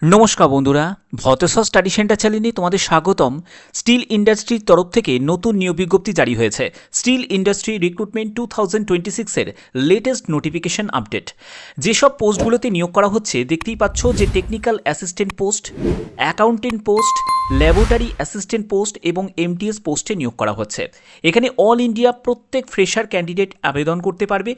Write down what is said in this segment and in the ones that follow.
নমস্কার বন্ধুরা, ভতেশ্বর study centre চ্যানেলে তোমাদের স্বাগতম। স্টিল ইন্ডাস্ট্রির তরফ থেকে নতুন নিয়োগ বিজ্ঞপ্তি জারি হয়েছে। স্টিল ইন্ডাস্ট্রি রিক্রুটমেন্ট 2026-এর লেটেস্ট নোটিফিকেশন আপডেট। যেসব পোস্টগুলোতে নিয়োগ করা হচ্ছে দেখতেই পাচ্ছ যে technical assistant post, accountant post, laboratory assistant post এবং এমটিএস পোস্টে নিয়োগ করা হচ্ছে। এখানে অল ইন্ডিয়া প্রত্যেক ফ্রেশার ক্যান্ডিডেট আবেদন করতে পারবে।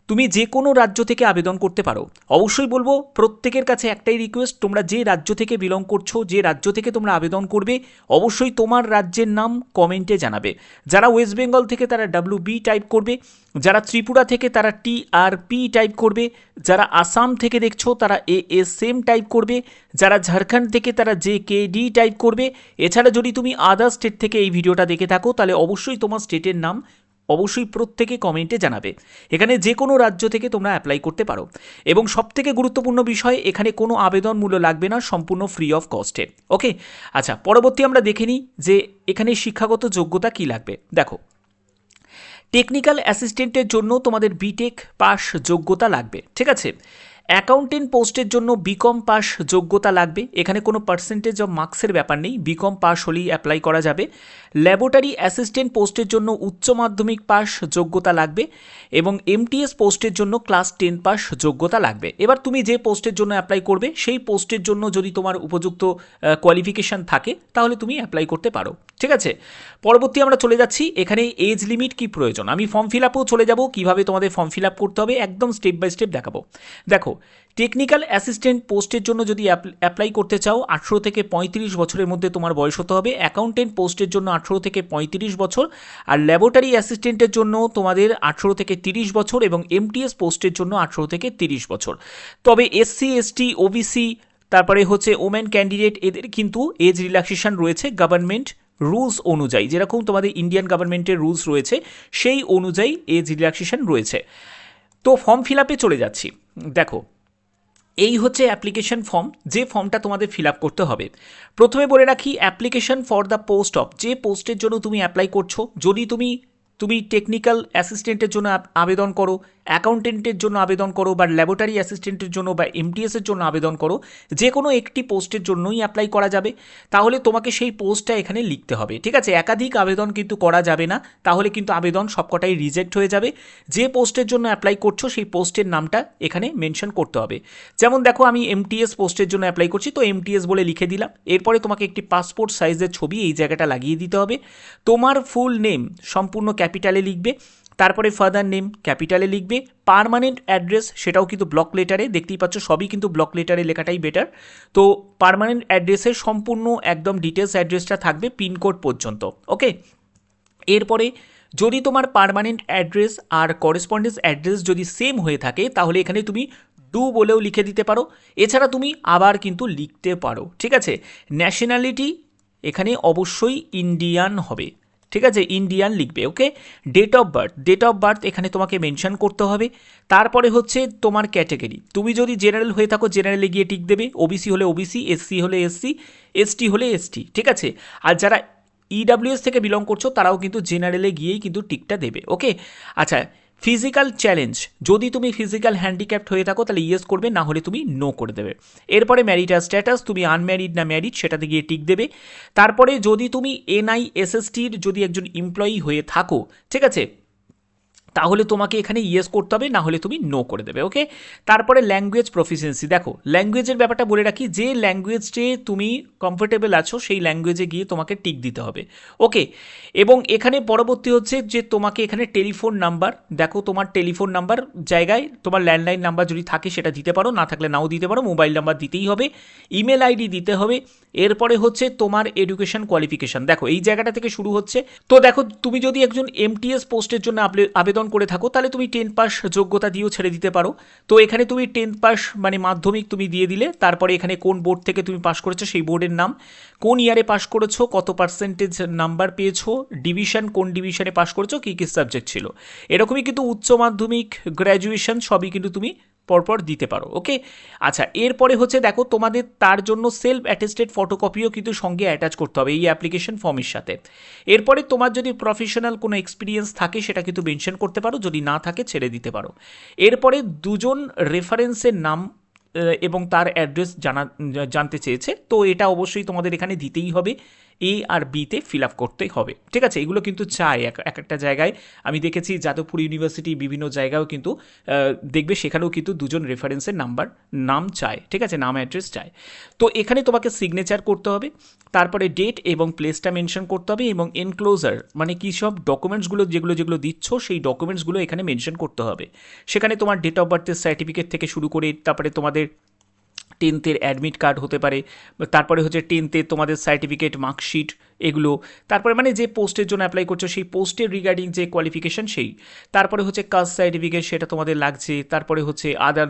তুমি যে কোনো রাজ্য থেকে আবেদন করতে পারো। অবশ্যই বলবো প্রত্যেকের কাছে একটাই রিকোয়েস্ট, তোমরা যে রাজ্য থেকে বিলং করছো, যে রাজ্য থেকে তোমরা আবেদন করবে, অবশ্যই তোমার রাজ্যের নাম কমেন্টে জানাবে। যারা ওয়েস্ট বেঙ্গল থেকে তারা WB টাইপ করবে, যারা ত্রিপুরা থেকে তারা TRP টাইপ করবে, যারা আসাম থেকে দেখছো তারা ASM টাইপ করবে, যারা ঝাড়খণ্ড থেকে তারা JKD টাইপ করবে। এছাড়া যদি তুমি আদার স্টেট থেকে এই ভিডিওটা দেখে থাকো তাহলে অবশ্যই তোমার স্টেটের নাম অবশ্যই প্রত্যেকে কমেন্টে জানাবে। এখানে যে কোনো রাজ্য থেকে তোমরা অ্যাপ্লাই করতে পারো এবং সবথেকে গুরুত্বপূর্ণ বিষয়, এখানে কোনো আবেদন মূল্য লাগবে না, সম্পূর্ণ ফ্রি অফ কস্টে। ওকে, আচ্ছা, পরবর্তী আমরা দেখে নিই যে এখানে শিক্ষাগত যোগ্যতা কি লাগবে। দেখো, টেকনিক্যাল অ্যাসিস্ট্যান্টের জন্য তোমাদের বিটেক পাস যোগ্যতা লাগবে, ঠিক আছে। অ্যাকাউন্টেন্ট পোস্টের জন্য বিকম পাস যোগ্যতা লাগবে। এখানে কোনো পার্সেন্টেজ অফ মার্কসের ব্যাপার নেই, বিকম পাস হলেই অ্যাপ্লাই করা যাবে। ল্যাবরেটরি অ্যাসিস্ট্যান্ট পোস্টের জন্য উচ্চ মাধ্যমিক পাস যোগ্যতা লাগবে এবং এমটিএস পোস্টের জন্য ক্লাস 10 পাস যোগ্যতা লাগবে। এবার তুমি যে পোস্টের জন্য অ্যাপ্লাই করবে সেই পোস্টের জন্য যদি তোমার উপযুক্ত কোয়ালিফিকেশান থাকে তাহলে তুমি অ্যাপ্লাই করতে পারো, ঠিক আছে। পরবর্তী আমরা চলে যাচ্ছি, এখানে এজ লিমিট কি প্রয়োজন, আমি ফর্ম ফিল আপও চলে যাব, কীভাবে তোমাদের ফর্ম ফিল আপ করতে হবে একদম স্টেপ বাই স্টেপ দেখাবো। দেখো, টেকনিক্যাল অ্যাসিস্ট্যান্ট পোস্টের জন্য যদি অ্যাপ্লাই করতে চাও 18 থেকে 35 বছরের মধ্যে তোমার বয়স হতে হবে। অ্যাকাউন্টেন্ট পোস্টের জন্য 18 থেকে 35 বছর, আর ল্যাবরেটরি অ্যাসিস্ট্যান্টের জন্য তোমাদের 18 থেকে 30 বছর এবং এমটিএস পোস্টের জন্য 18 থেকে 30 বছর। তবে SC ST OBC তারপরে হচ্ছে ওমেন ক্যান্ডিডেট, এদের কিন্তু এজ রিল্যাক্সেশন রয়েছে গভর্নমেন্ট রুলস অনুযায়ী, যেরকম তোমাদের ইন্ডিয়ান গভর্নমেন্টের রুলস রয়েছে সেই অনুযায়ী এজ রিল্যাক্সেশন রয়েছে। তো ফর্ম ফিল আপে চলে যাচ্ছি। দেখো, এই হচ্ছে অ্যাপ্লিকেশন ফর্ম, যে ফর্মটা তোমাদের ফিল আপ করতে হবে। প্রথমে বলে রাখি, application for the post of, যে পোস্টের জন্য তুমি অ্যাপ্লাই করছো, যদি তুমি টেকনিক্যাল অ্যাসিস্ট্যান্টের জন্য আবেদন করো, অ্যাকাউন্টেন্টের জন্য আবেদন করো, বা ল্যাবরেটরি অ্যাসিস্ট্যান্টের জন্য বা এমটিএসের জন্য আবেদন করো, যে কোনো একটি পোস্টের জন্যই অ্যাপ্লাই করা যাবে। তাহলে তোমাকে সেই পোস্টটা এখানে লিখতে হবে, ঠিক আছে। একাধিক আবেদন কিন্তু করা যাবে না, তাহলে কিন্তু আবেদন সবকটাই রিজেক্ট হয়ে যাবে। যে পোস্টের জন্য অ্যাপ্লাই করছো সেই পোস্টের নামটা এখানে মেনশন করতে হবে। যেমন দেখো, আমি এমটিএস পোস্টের জন্য অ্যাপ্লাই করছি, তো এমটিএস বলে লিখে দিলাম। এরপরে তোমাকে একটি পাসপোর্ট সাইজের ছবি এই জায়গাটা লাগিয়ে দিতে হবে। তোমার ফুল নেম সম্পূর্ণ ক্যাপিটালে লিখবে, তারপরে ফাদার নেম ক্যাপিটালে লিখবে, পার্মানেন্ট অ্যাড্রেস সেটাও কিন্তু ব্লক লেটারে, দেখতেই পাচ্ছ সবই কিন্তু ব্লক লেটারে লেখাটাই বেটার। তো পার্মানেন্ট অ্যাড্রেসের সম্পূর্ণ একদম ডিটেলস অ্যাড্রেসটা থাকবে পিনকোড পর্যন্ত। ওকে, এরপরে যদি তোমার পার্মানেন্ট অ্যাড্রেস আর করেসপন্ডেন্স অ্যাড্রেস যদি সেম হয়ে থাকে তাহলে এখানে তুমি ডু বলেও লিখে দিতে পারো। এছাড়া তুমি আবার কিন্তু লিখতে পারো, ঠিক আছে। ন্যাশনালিটি এখানে অবশ্যই ইন্ডিয়ান হবে, ঠিক আছে, ইন্ডিয়ান লিখবে। ওকে, ডেট অফ বার্থ এখানে তোমাকে মেনশন করতে হবে। তারপরে হচ্ছে তোমার ক্যাটেগরি, তুমি যদি জেনারেল হয়ে থাকো জেনারেলে গিয়ে টিক দেবে, ওবিসি হলে ওবিসি, এসসি হলে এসসি, এসটি হলে এসটি, ঠিক আছে। আর যারা EWS থেকে বিলং করছো তারাও কিন্তু জেনারেলে গিয়েই কিন্তু টিকটা দেবে। ওকে, আচ্ছা, ফিজিক্যাল চ্যালেঞ্জ, যদি তুমি ফিজিক্যাল হ্যান্ডিক্যাপ্ট হয়ে থাকো তাহলে ইয়েস করবে, না হলে তুমি নো করে দেবে। এরপরে ম্যারিটাল স্ট্যাটাস, তুমি আনম্যারিড না ম্যারিড সেটাতে গিয়ে টিক দেবে। তারপরে যদি তুমি NISSTর যদি একজন এমপ্লয়ি হয়ে থাকো, ঠিক আছে, তাহলে তোমাকে এখানে ইয়েস করতে হবে, না হলে তুমি নো করে দেবে। ওকে, তারপরে ল্যাঙ্গুয়েজ প্রফিসিয়েন্সি, দেখো ল্যাঙ্গুয়েজের ব্যাপারটা বলে রাখি, যে ল্যাঙ্গুয়েজে তুমি কমফোর্টেবল আছো সেই ল্যাঙ্গুয়েজে গিয়ে তোমাকে টিক দিতে হবে। ওকে, এবং এখানে পরবর্তী হচ্ছে যে তোমাকে এখানে টেলিফোন নাম্বার, দেখো তোমার টেলিফোন নাম্বার জায়গায় তোমার ল্যান্ডলাইন নাম্বার যদি থাকে সেটা দিতে পারো, না থাকলে নাও দিতে পারো, মোবাইল নাম্বার দিতেই হবে, ইমেল আইডি দিতে হবে। এরপরে হচ্ছে তোমার এডুকেশন কোয়ালিফিকেশান, দেখো এই জায়গাটা থেকে শুরু হচ্ছে। তো দেখো, তুমি যদি একজন এমটিএস পোস্টের জন্য আবেদন করে থাকো তাহলে তুমি 10 পাস যোগ্যতা দিয়েও ছেড়ে দিতে পারো। তো এখানে তুমি 10 পাস মানে মাধ্যমিক তুমি দিয়ে দিলে, তারপরে এখানে কোন বোর্ড থেকে তুমি পাস করেছো সেই বোর্ডের নাম, কোন ইয়ারে পাস করেছো, কত পার্সেন্টেজ নাম্বার পেয়েছো, ডিভিশন কোন ডিভিশনে পাস করেছো, কী কী সাবজেক্ট ছিল, এরকমই কিন্তু উচ্চ মাধ্যমিক, গ্র্যাজুয়েশন সবই কিন্তু তুমি পরপর দিতে পারো। ওকে, আচ্ছা, এরপরে হচ্ছে দেখো তোমাদের তার জন্য সেলফ অ্যাটেস্টেড ফটোকপিও কিন্তু সঙ্গে অ্যাটাচ করতে হবে এই অ্যাপ্লিকেশন ফর্মের সাথে। এরপরে তোমার যদি প্রফেশনাল কোনো এক্সপিরিয়েন্স থাকে সেটা কিন্তু মেনশন করতে পারো, যদি না থাকে ছেড়ে দিতে পারো। এরপরে দুজন রেফারেন্সের নাম এবং তার অ্যাড্রেস জানতে চেয়েছে। তো এটা অবশ্যই তোমাদের এখানে দিতেই হবে, এ আর বিতে ফিল আপ করতে হবে, ঠিক আছে। এগুলো কিন্তু চাই এক একটা জায়গায়। আমি দেখেছি যাদবপুর ইউনিভার্সিটি বিভিন্ন জায়গায়ও কিন্তু দেখবে সেখানেও কিন্তু দুজন রেফারেন্সের নাম চায়, ঠিক আছে, নাম অ্যাড্রেস চায়। তো এখানে তোমাকে সিগনেচার করতে হবে, তারপরে ডেট এবং প্লেসটা মেনশন করতে হবে, এবং এনক্লোজার মানে কী সব ডকুমেন্টসগুলো যেগুলো দিচ্ছ সেই ডকুমেন্টসগুলো এখানে মেনশন করতে হবে। সেখানে তোমার ডেট অফ বার্থের সার্টিফিকেট থেকে শুরু করে তারপরে তোমাদের 10th অ্যাডমিট কার্ড হতে পারে, তারপরে হচ্ছে 10th তোমাদের সার্টিফিকেট, মার্কশিট, এগুলো। তারপরে মানে যে পোস্টের জন্য অ্যাপ্লাই করছো সেই পোস্টের রিগার্ডিং যে কোয়ালিফিকেশন সেই, তারপরে হচ্ছে কাস্ট সার্টিফিকেট সেটা তোমাদের লাগছে, তারপরে হচ্ছে আদার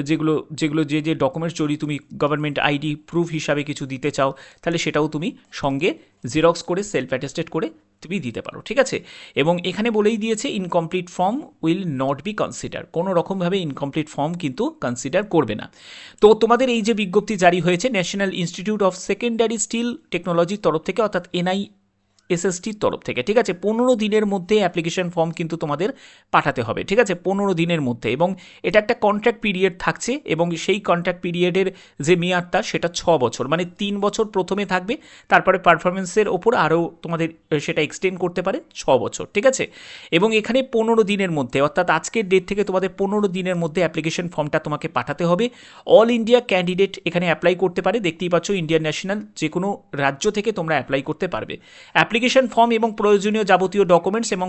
যেগুলো যে ডকুমেন্টস যদি তুমি গভর্নমেন্ট আইডি প্রুফ হিসাবে কিছু দিতে চাও তাহলে সেটাও তুমি সঙ্গে জেরক্স করে সেলফ অ্যাটেস্টেড করে তুমি দিতে পারো, ঠিক আছে। এবং এখানে বলেই দিয়েছে incomplete form will not be consider, কোনো রকমভাবে ইনকমপ্লিট ফর্ম কিন্তু কনসিডার করবে না। তো তোমাদের এই যে বিজ্ঞপ্তি জারি হয়েছে national institute of secondary steel টেকনোলজির তরফ থেকে, অর্থাৎ এনআইএসএসটির তরফ থেকে, ঠিক আছে, 15 দিনের মধ্যে অ্যাপ্লিকেশন ফর্ম কিন্তু তোমাদের পাঠাতে হবে, ঠিক আছে, 15 দিনের মধ্যে। এবং এটা একটা কন্ট্রাক্ট পিরিয়ড থাকছে, এবং সেই কন্ট্রাক্ট পিরিয়ডের যে মেয়াদটা সেটা 6 বছর, মানে 3 বছর প্রথমে থাকবে, তারপরে পারফরমেন্সের ওপর আরও তোমাদের সেটা এক্সটেন্ড করতে পারে 6 বছর, ঠিক আছে। এবং এখানে 15 দিনের মধ্যে, অর্থাৎ আজকের ডেট থেকে তোমাদের 15 দিনের মধ্যে অ্যাপ্লিকেশন ফর্মটা তোমাকে পাঠাতে হবে। অল ইন্ডিয়া ক্যান্ডিডেট এখানে অ্যাপ্লাই করতে পারে, দেখতেই পাচ্ছ ইন্ডিয়ান ন্যাশনাল যে কোনো রাজ্য থেকে তোমরা অ্যাপ্লাই করতে পারবে। অ্যাপ্লিকেশন ফর্ম এবং প্রয়োজনীয় যাবতীয় ডকুমেন্টস এবং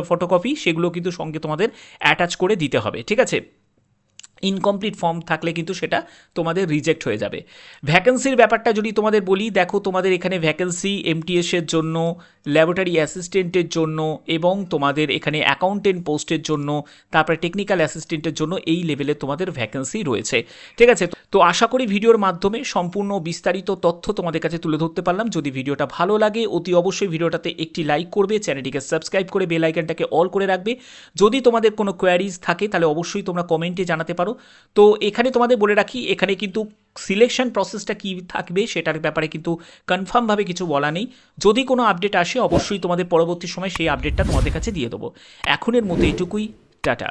ফটোকপি সেগুলো কিন্তু সঙ্গে তোমাদের অ্যাটাচ করে দিতে হবে, ঠিক আছে। ইনকমপ্লিট ফর্ম থাকলে কিন্তু সেটা তোমাদের রিজেক্ট হয়ে যাবে। ভ্যাকেন্সির ব্যাপারটা যদি তোমাদের বলি, দেখো তোমাদের এখানে ভ্যাকেন্সি এমটিএসের জন্য, ল্যাবরেটরি অ্যাসিস্ট্যান্টের জন্য, এবং তোমাদের এখানে অ্যাকাউন্টেন্ট পোস্টের জন্য, তারপরে টেকনিক্যাল অ্যাসিস্ট্যান্টের জন্য এই লেভেলে তোমাদের ভ্যাকেন্সি রয়েছে, ঠিক আছে। তো আশা করি ভিডিওর মাধ্যমে সম্পূর্ণ বিস্তারিত তথ্য তোমাদের কাছে তুলে ধরতে পারলাম। যদি ভিডিওটা ভালো লাগে অতি অবশ্যই ভিডিওটাতে একটি লাইক করবে, চ্যানেলটিকে সাবস্ক্রাইব করে বেল আইকনটাকে অল করে রাখবে। যদি তোমাদের কোনো কোয়ারিজ থাকে তাহলে অবশ্যই তোমরা কমেন্টে জানাতে পারো। তো এখানে তোমাদের বলে রাখি, এখানে কিন্তু সিলেকশন প্রসেসটা কী থাকবে সেটার ব্যাপারে কিন্তু কনফার্মভাবে কিছু বলা নেই। যদি কোনো আপডেট আসে অবশ্যই তোমাদের পরবর্তী সময় সেই আপডেটটা তোমাদের কাছে দিয়ে দেবো। এখনের মতো এইটুকুই, টাটা।